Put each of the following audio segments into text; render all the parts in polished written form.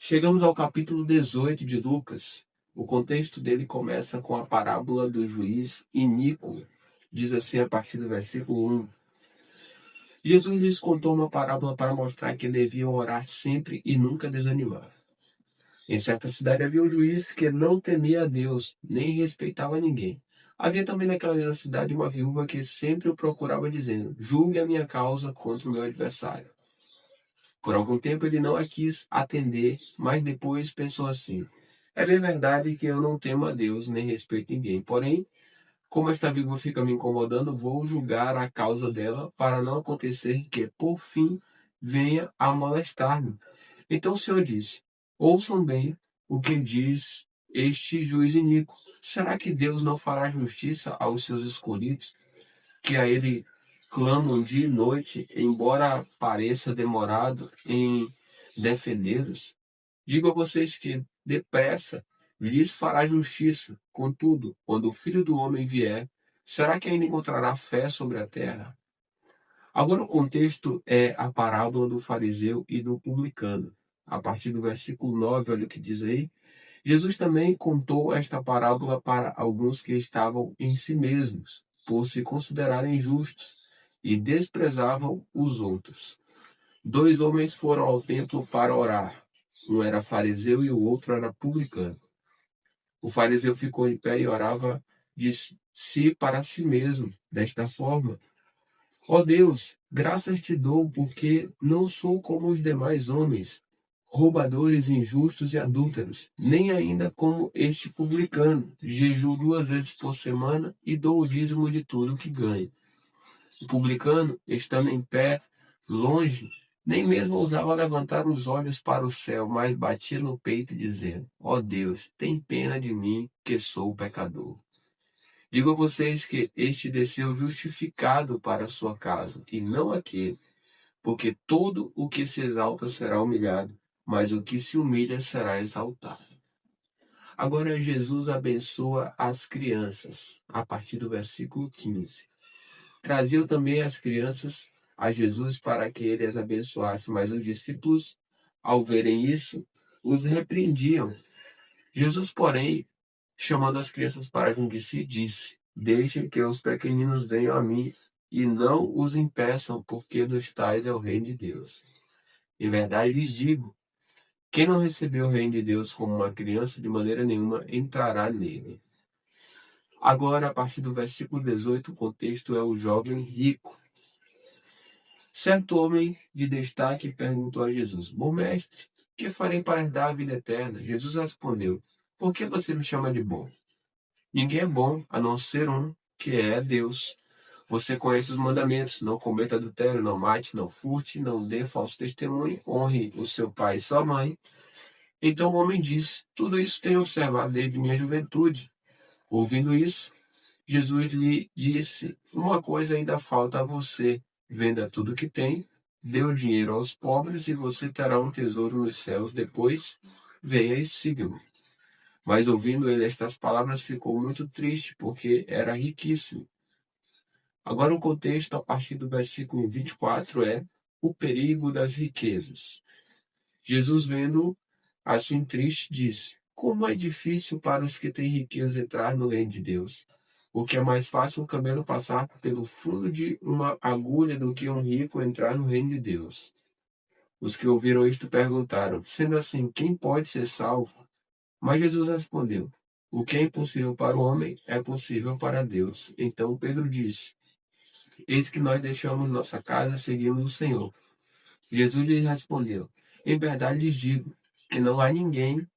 Chegamos ao capítulo 18 de Lucas. O contexto dele começa com a parábola do juiz iníquo. Diz assim a partir do versículo 1. Jesus lhes contou uma parábola para mostrar que deviam orar sempre e nunca desanimar. Em certa cidade havia um juiz que não temia a Deus, nem respeitava ninguém. Havia também naquela mesma cidade uma viúva que sempre o procurava dizendo: julgue a minha causa contra o meu adversário. Por algum tempo ele não a quis atender, mas depois pensou assim: é bem verdade que eu não temo a Deus nem respeito ninguém. Porém, como esta viúva fica me incomodando, vou julgar a causa dela para não acontecer que, por fim, venha a molestar-me. Então o Senhor disse: ouçam bem o que diz este juiz iníquo. Será que Deus não fará justiça aos seus escolhidos, que a ele clamam dia e noite, embora pareça demorado em defendê-los? Digo a vocês que, depressa, lhes fará justiça. Contudo, quando o Filho do Homem vier, será que ainda encontrará fé sobre a terra? Agora o contexto é a parábola do fariseu e do publicano. A partir do versículo 9, olha o que diz aí. Jesus também contou esta parábola para alguns que estavam em si mesmos, por se considerarem justos, e desprezavam os outros. Dois homens foram ao templo para orar. Um era fariseu e o outro era publicano. O fariseu ficou em pé e orava de si para si mesmo, desta forma: ó Deus, graças te dou, porque não sou como os demais homens, roubadores, injustos e adúlteros, nem ainda como este publicano. Jejuo 2 vezes por semana e dou o dízimo de tudo que ganho. O publicano, estando em pé, longe, nem mesmo ousava levantar os olhos para o céu, mas batia no peito, dizendo: ó Deus, tem pena de mim, que sou pecador. Digo a vocês que este desceu justificado para a sua casa, e não aquele, porque todo o que se exalta será humilhado, mas o que se humilha será exaltado. Agora Jesus abençoa as crianças, a partir do versículo 15. Traziam também as crianças a Jesus para que ele as abençoasse, mas os discípulos, ao verem isso, os repreendiam. Jesus, porém, chamando as crianças para junto de si, disse: deixem que os pequeninos venham a mim e não os impeçam, porque dos tais é o reino de Deus. Em verdade lhes digo, quem não recebeu o reino de Deus como uma criança, de maneira nenhuma entrará nele. Agora, a partir do versículo 18, o contexto é o jovem rico. Certo homem de destaque perguntou a Jesus: bom mestre, que farei para herdar a vida eterna? Jesus respondeu: por que você me chama de bom? Ninguém é bom, a não ser um, que é Deus. Você conhece os mandamentos: não cometa adultério, não mate, não furte, não dê falso testemunho, honre o seu pai e sua mãe. Então o homem disse: tudo isso tenho observado desde minha juventude. Ouvindo isso, Jesus lhe disse: uma coisa ainda falta a você. Venda tudo que tem, dê o dinheiro aos pobres e você terá um tesouro nos céus. Depois, venha e siga-me. Mas ouvindo ele estas palavras, ficou muito triste, porque era riquíssimo. Agora o contexto, a partir do versículo 24, é o perigo das riquezas. Jesus, vendo assim triste, disse: como é difícil para os que têm riqueza entrar no reino de Deus. Porque é mais fácil um camelo passar pelo fundo de uma agulha do que um rico entrar no reino de Deus. Os que ouviram isto perguntaram: sendo assim, quem pode ser salvo? Mas Jesus respondeu: o que é impossível para o homem é possível para Deus. Então Pedro disse: eis que nós deixamos nossa casa e seguimos o Senhor. Jesus lhe respondeu: em verdade lhes digo que não há ninguém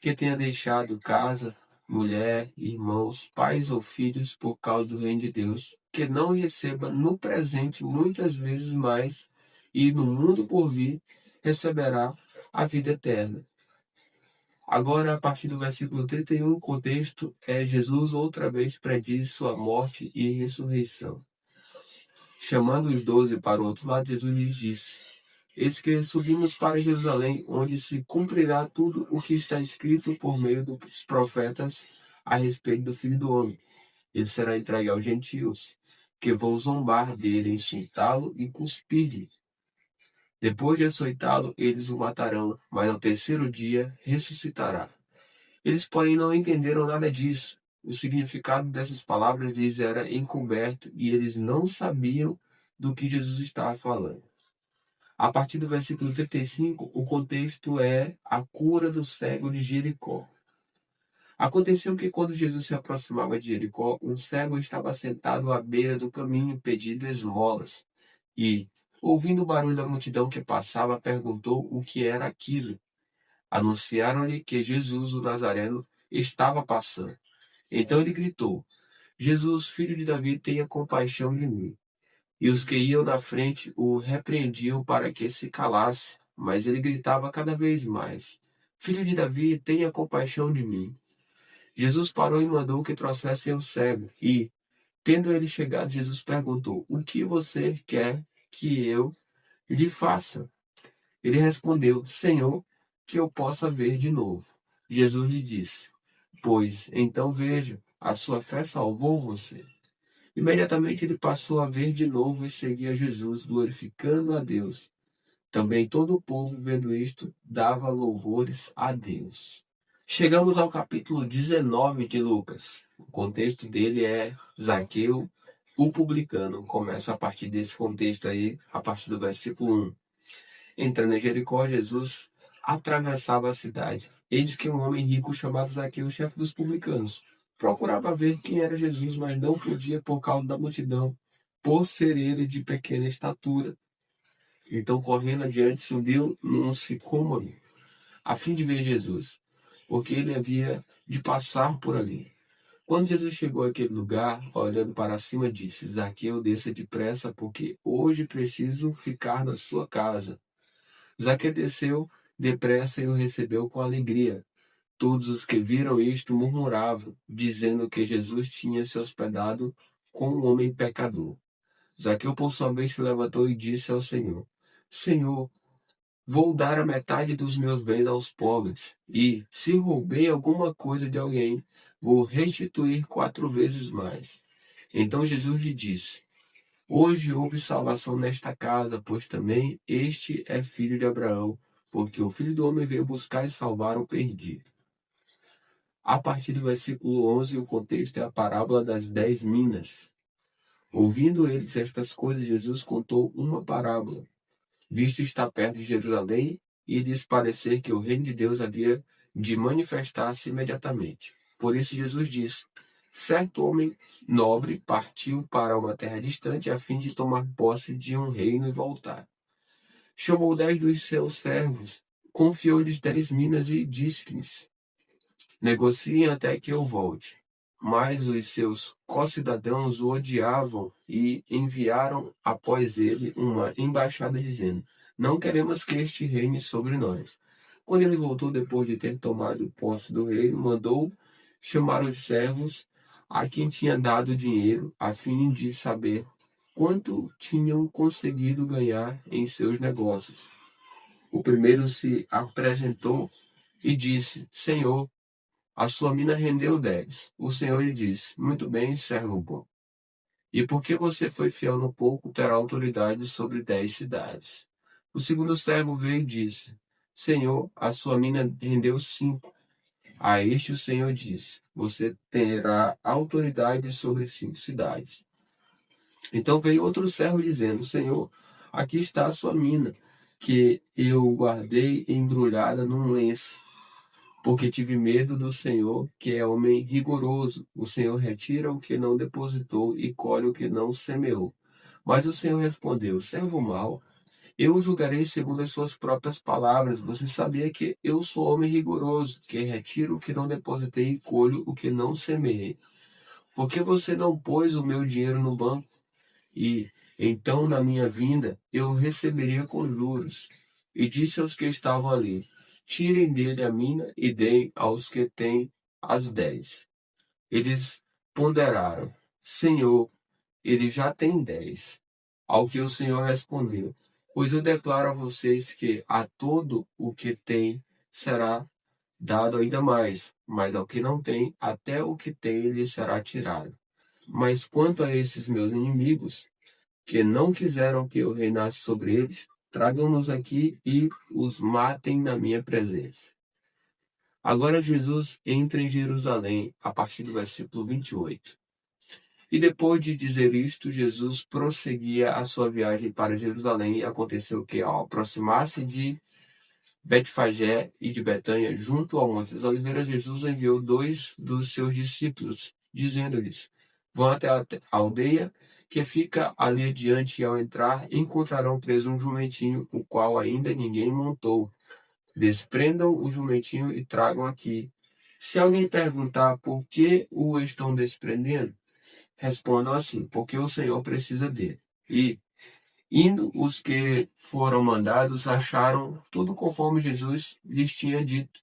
que tenha deixado casa, mulher, irmãos, pais ou filhos por causa do reino de Deus, que não receba no presente muitas vezes mais, e no mundo por vir receberá a vida eterna. Agora, a partir do versículo 31, o contexto é Jesus outra vez prediz sua morte e ressurreição. Chamando os 12 para o outro lado, Jesus lhes disse: eis que subimos para Jerusalém, onde se cumprirá tudo o que está escrito por meio dos profetas a respeito do Filho do Homem. Ele será entregue aos gentios, que vão zombar dele, insultá-lo e cuspir-lhe. Depois de açoitá-lo, eles o matarão, mas ao terceiro dia ressuscitará. Eles, porém, não entenderam nada disso. O significado dessas palavras lhes era encoberto e eles não sabiam do que Jesus estava falando. A partir do versículo 35, o contexto é a cura do cego de Jericó. Aconteceu que quando Jesus se aproximava de Jericó, um cego estava sentado à beira do caminho pedindo esmolas. E, ouvindo o barulho da multidão que passava, perguntou o que era aquilo. Anunciaram-lhe que Jesus, o Nazareno, estava passando. Então ele gritou: Jesus, filho de Davi, tenha compaixão de mim. E os que iam na frente o repreendiam para que se calasse, mas ele gritava cada vez mais: Filho de Davi, tenha compaixão de mim. Jesus parou e mandou que trouxessem o cego. E, tendo ele chegado, Jesus perguntou: O que você quer que eu lhe faça? Ele respondeu: Senhor, que eu possa ver de novo. Jesus lhe disse: Pois, então veja, a sua fé salvou você. Imediatamente ele passou a ver de novo e seguia Jesus, glorificando a Deus. Também todo o povo, vendo isto, dava louvores a Deus. Chegamos ao capítulo 19 de Lucas. O contexto dele é Zaqueu, o publicano. Começa a partir desse contexto aí, a partir do versículo 1. Entrando em Jericó, Jesus atravessava a cidade. Eis que um homem rico chamado Zaqueu, chefe dos publicanos, procurava ver quem era Jesus, mas não podia por causa da multidão, por ser ele de pequena estatura. Então, correndo adiante, subiu num sicômoro, a fim de ver Jesus, porque ele havia de passar por ali. Quando Jesus chegou àquele lugar, olhando para cima, disse: Zaqueu, desça depressa, porque hoje preciso ficar na sua casa. Zaqueu desceu depressa e o recebeu com alegria. Todos os que viram isto murmuravam, dizendo que Jesus tinha se hospedado com um homem pecador. Zaqueu, por sua vez, se levantou e disse ao Senhor: Senhor, vou dar a metade dos meus bens aos pobres, e, se roubei alguma coisa de alguém, vou restituir 4 vezes mais. Então Jesus lhe disse: Hoje houve salvação nesta casa, pois também este é filho de Abraão, porque o Filho do Homem veio buscar e salvar o perdido. A partir do versículo 11, o contexto é a parábola das 10 minas. Ouvindo eles estas coisas, Jesus contou uma parábola. Visto estar perto de Jerusalém, e lhes parecer que o reino de Deus havia de manifestar-se imediatamente. Por isso Jesus disse: Certo homem nobre partiu para uma terra distante a fim de tomar posse de um reino e voltar. Chamou 10 dos seus servos, confiou-lhes 10 minas e disse-lhes: Negociem até que eu volte. Mas os seus co-cidadãos o odiavam e enviaram após ele uma embaixada dizendo: Não queremos que este reine sobre nós. Quando ele voltou depois de ter tomado posse do reino, mandou chamar os servos a quem tinha dado dinheiro, a fim de saber quanto tinham conseguido ganhar em seus negócios. O primeiro se apresentou e disse: Senhor, a sua mina rendeu 10. O Senhor lhe disse: Muito bem, servo bom. E porque você foi fiel no pouco, terá autoridade sobre 10 cidades. O segundo servo veio e disse: Senhor, a sua mina rendeu 5. A este o Senhor disse: Você terá autoridade sobre 5 cidades. Então veio outro servo dizendo: Senhor, aqui está a sua mina, que eu guardei embrulhada num lenço, porque tive medo do Senhor, que é homem rigoroso. O Senhor retira o que não depositou e colhe o que não semeou. Mas o Senhor respondeu: Servo mau, eu o julgarei segundo as suas próprias palavras. Você sabia que eu sou homem rigoroso, que retiro o que não depositei e colho o que não semeei. Por que você não pôs o meu dinheiro no banco? E então, na minha vinda, eu o receberia com juros. E disse aos que estavam ali: Tirem dele a mina e deem aos que têm as 10. Eles ponderaram: Senhor, ele já tem 10. Ao que o Senhor respondeu: Pois eu declaro a vocês que a todo o que tem será dado ainda mais, mas ao que não tem, até o que tem lhe será tirado. Mas quanto a esses meus inimigos, que não quiseram que eu reinasse sobre eles, tragam-nos aqui e os matem na minha presença. Agora Jesus entra em Jerusalém, a partir do versículo 28. E depois de dizer isto, Jesus prosseguia a sua viagem para Jerusalém, e aconteceu que, ao aproximar-se de Betfagé e de Betânia, junto ao Monte das Oliveiras, Jesus enviou 2 dos seus discípulos, dizendo-lhes: vão até a aldeia que fica ali adiante, e ao entrar encontrarão preso um jumentinho, o qual ainda ninguém montou. Desprendam o jumentinho e tragam aqui. Se alguém perguntar por que o estão desprendendo, respondam assim: porque o Senhor precisa dele. E, indo os que foram mandados, acharam tudo conforme Jesus lhes tinha dito.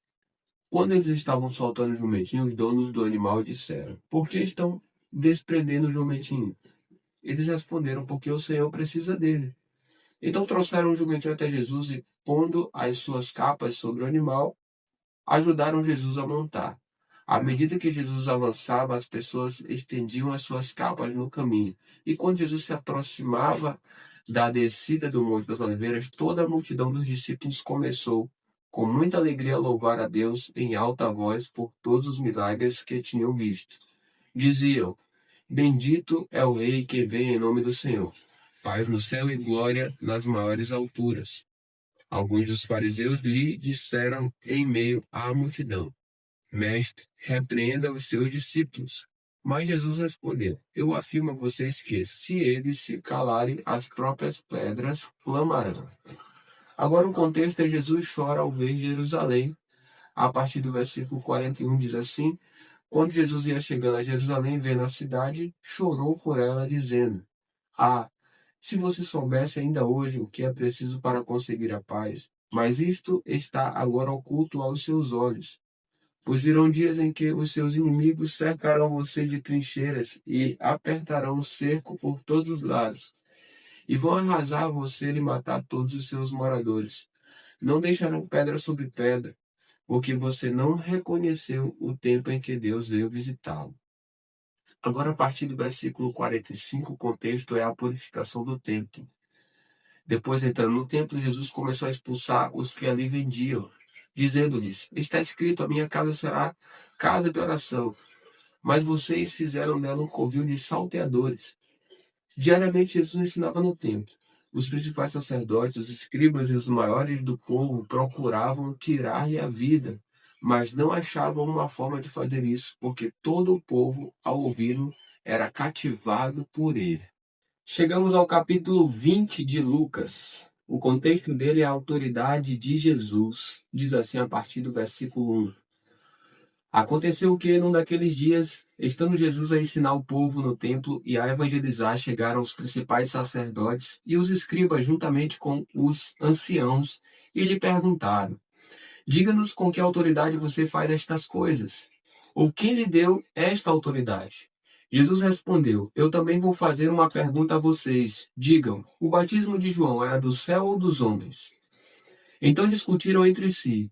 Quando eles estavam soltando o jumentinho, os donos do animal disseram: por que estão desprendendo o jumentinho? Eles responderam: porque o Senhor precisa dele. Então trouxeram o jumentinho até Jesus e, pondo as suas capas sobre o animal, ajudaram Jesus a montar. À medida que Jesus avançava, as pessoas estendiam as suas capas no caminho. E quando Jesus se aproximava da descida do Monte das Oliveiras, toda a multidão dos discípulos começou, com muita alegria, a louvar a Deus em alta voz por todos os milagres que tinham visto. Diziam: bendito é o Rei que vem em nome do Senhor. Paz no céu e glória nas maiores alturas. Alguns dos fariseus lhe disseram em meio à multidão: mestre, repreenda os seus discípulos. Mas Jesus respondeu: eu afirmo a vocês que, se eles se calarem, as próprias pedras clamarão. Agora o contexto é: Jesus chora ao ver Jerusalém. A partir do versículo 41 diz assim: quando Jesus ia chegando a Jerusalém, vendo a cidade, chorou por ela, dizendo: ah, se você soubesse ainda hoje o que é preciso para conseguir a paz, mas isto está agora oculto aos seus olhos. Pois virão dias em que os seus inimigos cercarão você de trincheiras e apertarão o cerco por todos os lados, e vão arrasar você e matar todos os seus moradores. Não deixarão pedra sobre pedra, porque você não reconheceu o tempo em que Deus veio visitá-lo. Agora, a partir do versículo 45, o contexto é a purificação do templo. Depois, entrando no templo, Jesus começou a expulsar os que ali vendiam, dizendo-lhes: está escrito, a minha casa será casa de oração, mas vocês fizeram dela um covil de salteadores. Diariamente, Jesus ensinava no templo. Os principais sacerdotes, os escribas e os maiores do povo procuravam tirar-lhe a vida, mas não achavam uma forma de fazer isso, porque todo o povo, ao ouvi-lo, era cativado por ele. Chegamos ao capítulo 20 de Lucas. O contexto dele é a autoridade de Jesus. Diz assim a partir do versículo 1. Aconteceu que, num daqueles dias, estando Jesus a ensinar o povo no templo e a evangelizar, chegaram os principais sacerdotes e os escribas juntamente com os anciãos e lhe perguntaram: diga-nos com que autoridade você faz estas coisas? Ou quem lhe deu esta autoridade? Jesus respondeu: eu também vou fazer uma pergunta a vocês. Digam, o batismo de João era do céu ou dos homens? Então discutiram entre si.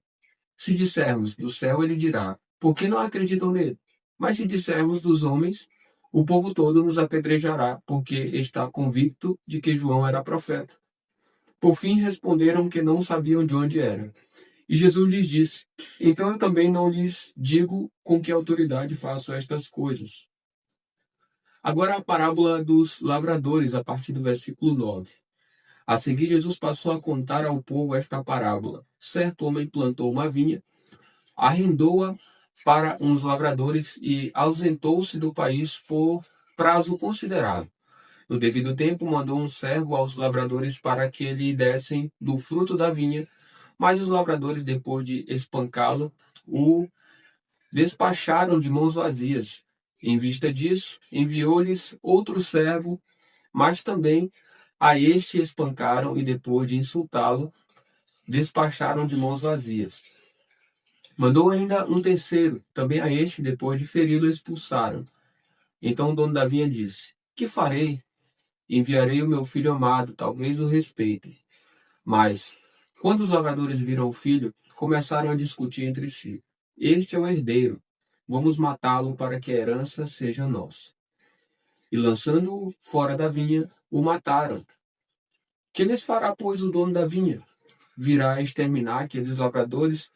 Se dissermos do céu, ele dirá: por que não acreditam nele? Mas se dissermos dos homens, o povo todo nos apedrejará, porque está convicto de que João era profeta. Por fim responderam que não sabiam de onde era. E Jesus lhes disse: então eu também não lhes digo com que autoridade faço estas coisas. Agora a parábola dos lavradores, a partir do versículo 9. A seguir, Jesus passou a contar ao povo esta parábola. Certo homem plantou uma vinha, arrendou-a para uns lavradores e ausentou-se do país por prazo considerável. No devido tempo, mandou um servo aos lavradores para que lhe dessem do fruto da vinha, mas os lavradores, depois de espancá-lo, o despacharam de mãos vazias. Em vista disso, enviou-lhes outro servo, mas também a este espancaram e, depois de insultá-lo, despacharam de mãos vazias. Mandou ainda um terceiro, também a este, depois de feri-lo, expulsaram. Então o dono da vinha disse: que farei? Enviarei o meu filho amado, talvez o respeitem. Mas, quando os lavradores viram o filho, começaram a discutir entre si: este é o herdeiro, vamos matá-lo para que a herança seja nossa. E lançando-o fora da vinha, o mataram. Que lhes fará, pois, o dono da vinha? Virá exterminar aqueles lavradores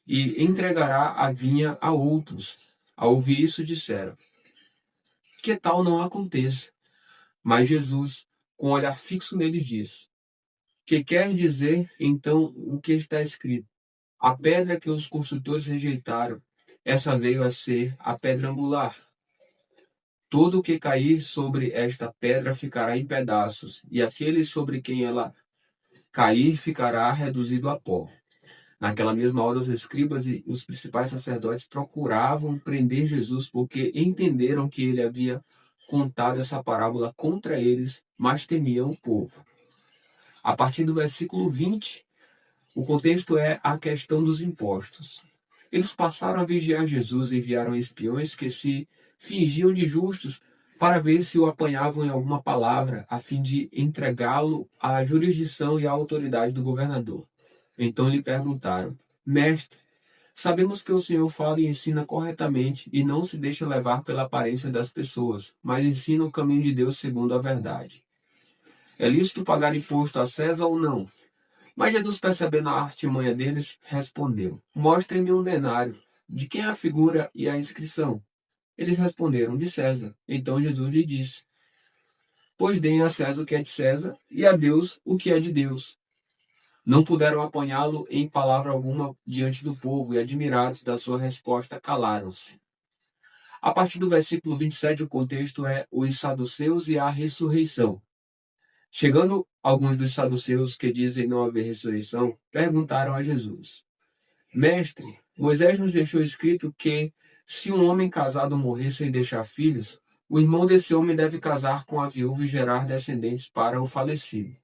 e entregará a vinha a outros. Ao ouvir isso, disseram: que tal não aconteça? Mas Jesus, com um olhar fixo neles, disse: que quer dizer, então, o que está escrito? A pedra que os construtores rejeitaram, essa veio a ser a pedra angular. Todo o que cair sobre esta pedra ficará em pedaços, e aquele sobre quem ela cair ficará reduzido a pó. Naquela mesma hora, os escribas e os principais sacerdotes procuravam prender Jesus, porque entenderam que ele havia contado essa parábola contra eles, mas temiam o povo. A partir do versículo 20, o contexto é a questão dos impostos. Eles passaram a vigiar Jesus e enviaram espiões que se fingiam de justos para ver se o apanhavam em alguma palavra, a fim de entregá-lo à jurisdição e à autoridade do governador. Então lhe perguntaram: Mestre, sabemos que o Senhor fala e ensina corretamente e não se deixa levar pela aparência das pessoas, mas ensina o caminho de Deus segundo a verdade. É lícito pagar imposto a César ou não? Mas Jesus, percebendo a artimanha deles, respondeu: Mostrem-me um denário. De quem é a figura e a inscrição? Eles responderam: de César. Então Jesus lhe disse: Pois deem a César o que é de César e a Deus o que é de Deus. Não puderam apanhá-lo em palavra alguma diante do povo e, admirados da sua resposta, calaram-se. A partir do versículo 27, o contexto é os saduceus e a ressurreição. Chegando alguns dos saduceus que dizem não haver ressurreição, perguntaram a Jesus: Mestre, Moisés nos deixou escrito que, se um homem casado morrer sem deixar filhos, o irmão desse homem deve casar com a viúva e gerar descendentes para o falecido.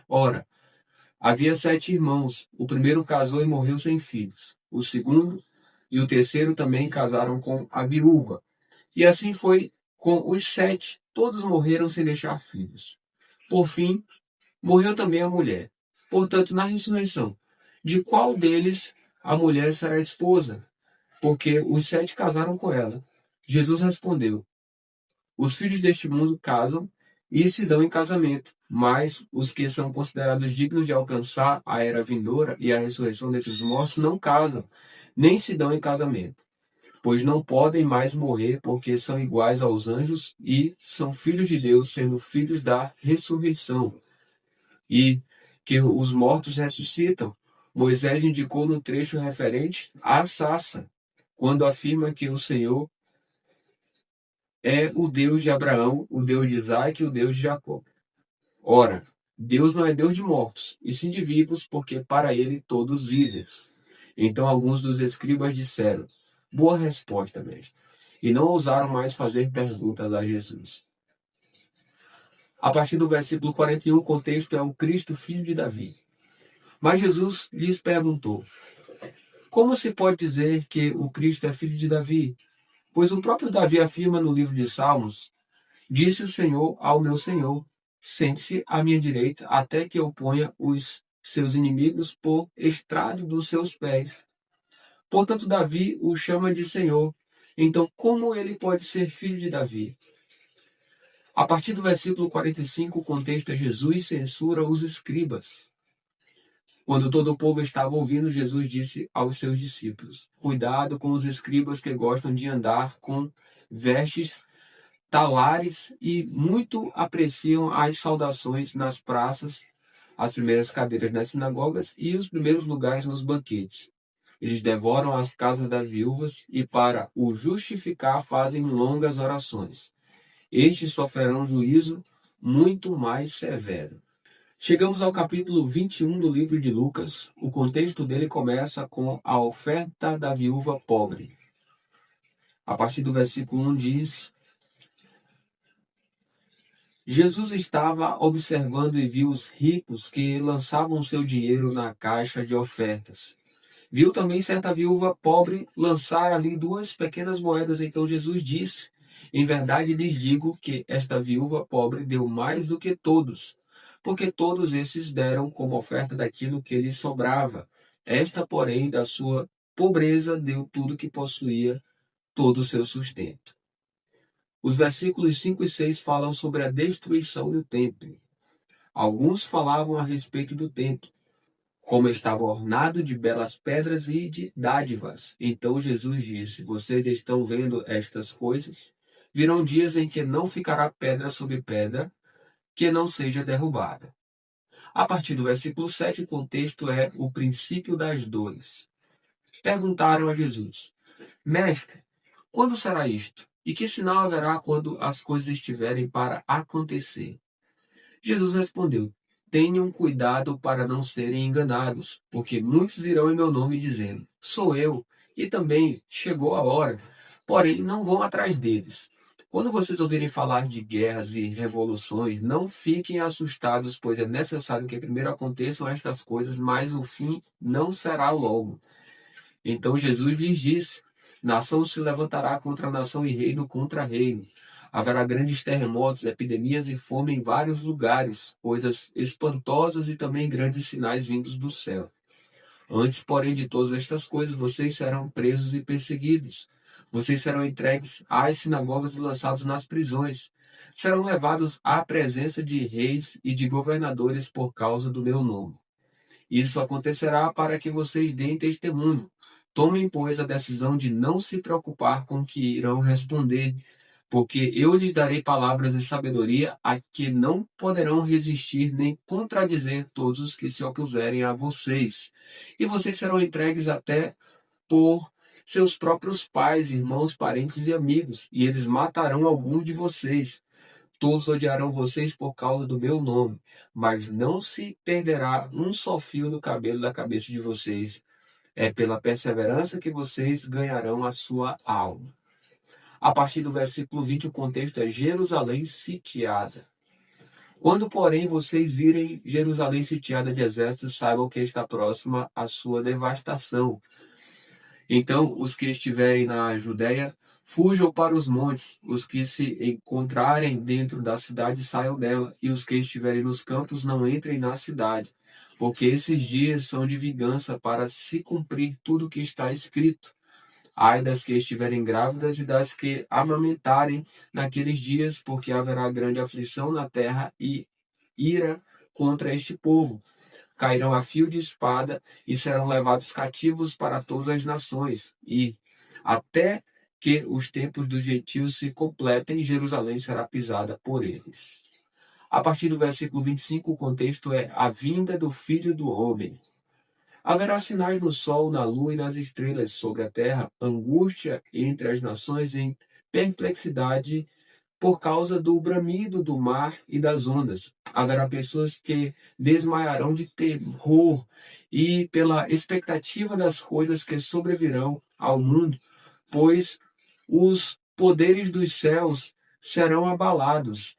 Ora, havia 7 irmãos. O primeiro casou e morreu sem filhos. O segundo e o terceiro também casaram com a viúva. E assim foi com os 7. Todos morreram sem deixar filhos. Por fim, morreu também a mulher. Portanto, na ressurreição, de qual deles a mulher será esposa? Porque os 7 casaram com ela. Jesus respondeu: os filhos deste mundo casam e se dão em casamento, mas os que são considerados dignos de alcançar a era vindoura e a ressurreição dentre os mortos não casam, nem se dão em casamento, pois não podem mais morrer, porque são iguais aos anjos e são filhos de Deus, sendo filhos da ressurreição, e que os mortos ressuscitam. Moisés indicou no trecho referente à sarça, quando afirma que o Senhor é o Deus de Abraão, o Deus de Isaac e o Deus de Jacó. Ora, Deus não é Deus de mortos, e sim de vivos, porque para ele todos vivem. Então alguns dos escribas disseram: boa resposta, mestre. E não ousaram mais fazer perguntas a Jesus. A partir do versículo 41, o contexto é o Cristo, filho de Davi. Mas Jesus lhes perguntou: como se pode dizer que o Cristo é filho de Davi? Pois o próprio Davi afirma no livro de Salmos: disse o Senhor ao meu Senhor: sente-se à minha direita, até que eu ponha os seus inimigos por estrado dos seus pés. Portanto, Davi o chama de Senhor. Então, como ele pode ser filho de Davi? A partir do versículo 45, o contexto é: Jesus censura os escribas. Quando todo o povo estava ouvindo, Jesus disse aos seus discípulos: cuidado com os escribas que gostam de andar com vestes talares e muito apreciam as saudações nas praças, as primeiras cadeiras nas sinagogas e os primeiros lugares nos banquetes. Eles devoram as casas das viúvas e, para o justificar, fazem longas orações. Estes sofrerão juízo muito mais severo. Chegamos ao capítulo 21 do livro de Lucas. O contexto dele começa com a oferta da viúva pobre. A partir do versículo 1 diz: Jesus estava observando e viu os ricos que lançavam seu dinheiro na caixa de ofertas. Viu também certa viúva pobre lançar ali 2 pequenas moedas. Então Jesus disse: em verdade lhes digo que esta viúva pobre deu mais do que todos, porque todos esses deram como oferta daquilo que lhes sobrava. Esta, porém, da sua pobreza deu tudo que possuía, todo o seu sustento. Os versículos 5 e 6 falam sobre a destruição do templo. Alguns falavam a respeito do templo, como estava ornado de belas pedras e de dádivas. Então Jesus disse: Vocês estão vendo estas coisas? Virão dias em que não ficará pedra sobre pedra, que não seja derrubada. A partir do versículo 7, o contexto é o princípio das dores. Perguntaram a Jesus: Mestre, quando será isto? E que sinal haverá quando as coisas estiverem para acontecer? Jesus respondeu: Tenham cuidado para não serem enganados, porque muitos virão em meu nome dizendo: Sou eu, e também chegou a hora. Porém, não vão atrás deles. Quando vocês ouvirem falar de guerras e revoluções, não fiquem assustados, pois é necessário que primeiro aconteçam estas coisas, mas o fim não será logo. Então Jesus lhes disse: Nação se levantará contra nação e reino contra reino. Haverá grandes terremotos, epidemias e fome em vários lugares, coisas espantosas e também grandes sinais vindos do céu. Antes, porém, de todas estas coisas, vocês serão presos e perseguidos. Vocês serão entregues às sinagogas e lançados nas prisões. Serão levados à presença de reis e de governadores por causa do meu nome. Isso acontecerá para que vocês deem testemunho. Tomem, pois, a decisão de não se preocupar com o que irão responder, porque eu lhes darei palavras de sabedoria a que não poderão resistir nem contradizer todos os que se opuserem a vocês. E vocês serão entregues até por seus próprios pais, irmãos, parentes e amigos, e eles matarão alguns de vocês. Todos odiarão vocês por causa do meu nome, mas não se perderá um só fio do cabelo da cabeça de vocês. É pela perseverança que vocês ganharão a sua alma. A partir do versículo 20, o contexto é Jerusalém sitiada. Quando, porém, vocês virem Jerusalém sitiada de exércitos, saibam que está próxima a sua devastação. Então, os que estiverem na Judéia, fujam para os montes. Os que se encontrarem dentro da cidade, saiam dela. E os que estiverem nos campos, não entrem na cidade. Porque esses dias são de vingança para se cumprir tudo o que está escrito. Ai das que estiverem grávidas e das que amamentarem naqueles dias, porque haverá grande aflição na terra e ira contra este povo. Cairão a fio de espada e serão levados cativos para todas as nações. E até que os tempos dos gentios se completem, Jerusalém será pisada por eles. A partir do versículo 25, o contexto é a vinda do Filho do Homem. Haverá sinais no sol, na lua e nas estrelas sobre a terra, angústia entre as nações em perplexidade por causa do bramido do mar e das ondas. Haverá pessoas que desmaiarão de terror e pela expectativa das coisas que sobrevirão ao mundo, pois os poderes dos céus serão abalados.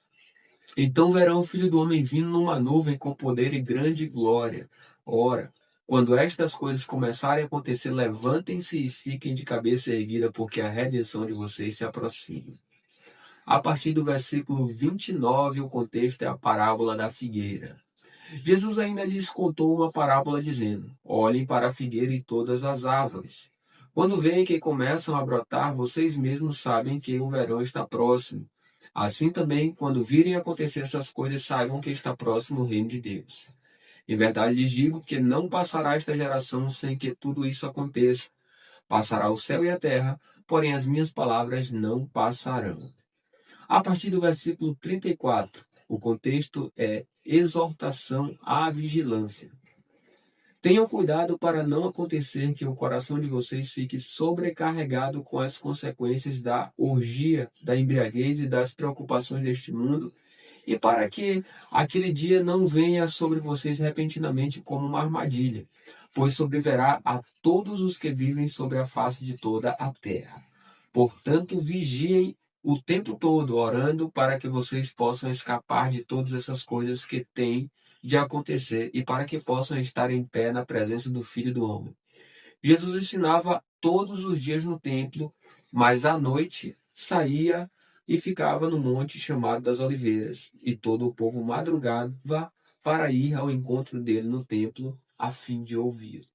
Então verão o Filho do Homem vindo numa nuvem com poder e grande glória. Ora, quando estas coisas começarem a acontecer, levantem-se e fiquem de cabeça erguida, porque a redenção de vocês se aproxima. A partir do versículo 29, o contexto é a parábola da figueira. Jesus ainda lhes contou uma parábola dizendo: Olhem para a figueira e todas as árvores. Quando veem que começam a brotar, vocês mesmos sabem que o verão está próximo. Assim também, quando virem acontecer essas coisas, saibam que está próximo o reino de Deus. Em verdade lhes digo que não passará esta geração sem que tudo isso aconteça. Passará o céu e a terra, porém as minhas palavras não passarão. A partir do versículo 34, o contexto é exortação à vigilância. Tenham cuidado para não acontecer que o coração de vocês fique sobrecarregado com as consequências da orgia, da embriaguez e das preocupações deste mundo, e para que aquele dia não venha sobre vocês repentinamente como uma armadilha, pois sobrevirá a todos os que vivem sobre a face de toda a terra. Portanto, vigiem o tempo todo, orando para que vocês possam escapar de todas essas coisas que têm de acontecer e para que possam estar em pé na presença do Filho do Homem. Jesus ensinava todos os dias no templo, mas à noite saía e ficava no monte chamado das Oliveiras, e todo o povo madrugava para ir ao encontro dele no templo a fim de ouvi-lo.